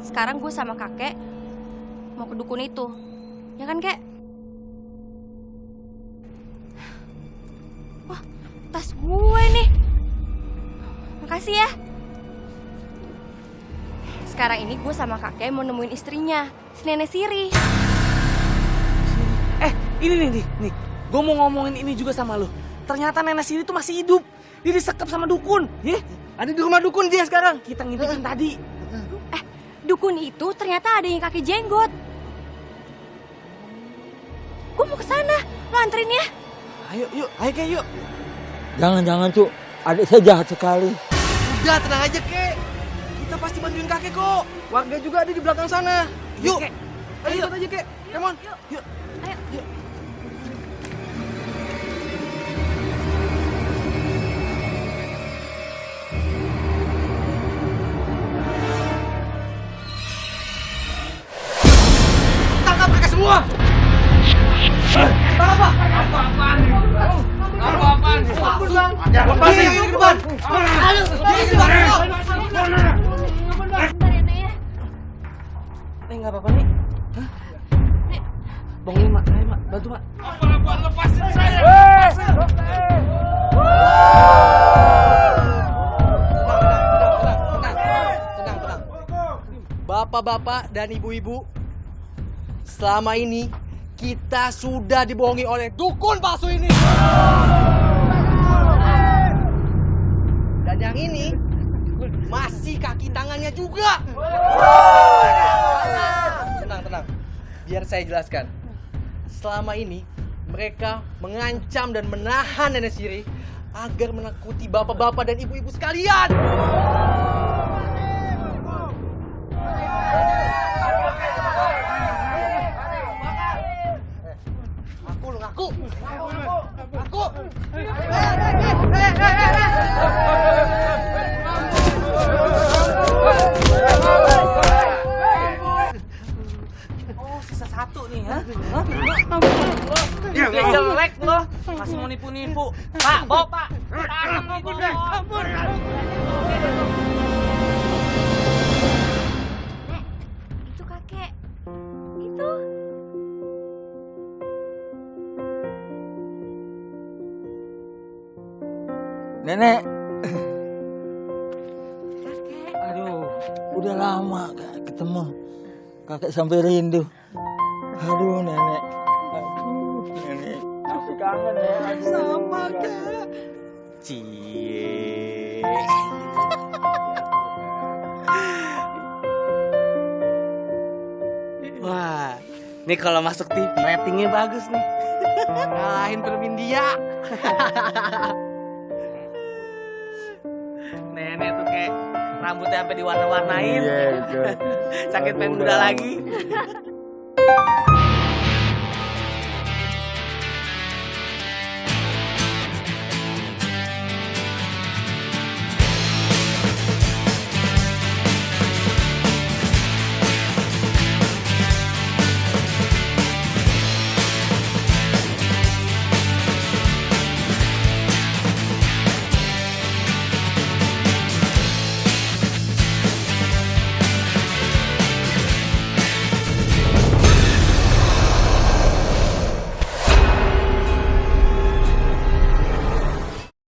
Sekarang gue sama kakek mau ke dukun itu. Ya kan, Kek? Wah, tas gue nih. Makasih ya. Sekarang ini gue sama kakek mau nemuin istrinya, si Nenek Siri. Ini nih. Gue mau ngomongin ini juga sama lu. Ternyata Nenek Siri tuh masih hidup. Dia disekap sama dukun. Ada di rumah dukun dia sekarang. Kita ngintipin tadi. Dukun itu ternyata ada yang kakek Jenggot. Gue mau ke sana. Lo anterin ya. Ayo Kek, yuk. Jangan, Cuk. Adik saya jahat sekali. Udah, tenang aja, Kek. Kita pasti bantuin kakek kok. Warga juga ada di belakang sana. Yuk. Ayo, ikut aja, Kek. Come on. Yuk. Ayo. Tangkap mereka semua. Apa-apaan? Lepasin ke depan. Ayo, ke depan. Bentar ya, Nek ya. Nggak apa-apa nih. Bangunin, Mak. Ayo, Mak. Bantu, Mak. Apa-apaan, lepasin saya. Tenang. Bapak-bapak dan ibu-ibu, selama ini kita sudah dibohongi oleh dukun palsu ini. Dan yang ini masih kaki tangannya juga. Tenang. Biar saya jelaskan. Selama ini mereka mengancam dan menahan Nenek Siri agar menakuti bapak-bapak dan ibu-ibu sekalian. Aku. Oh, sisa satu nih, ha? Jelek lo, masih mau nipu-nipu. Pak, bawa Pak. Ampun. Nek, itu kakek. Itu. Nenek, Kakek. aduh, udah lama gak ketemu. Kakek sampai rindu. Aduh, Nenek. Aku kangen ya. Sama, Kak. Cie. Wah, nih kalau masuk TV ratingnya bagus nih. Ngalahin film India. Nenek tuh kayak rambutnya sampai diwarna-warnain. Iya, itu. Sakit pengen muda lagi.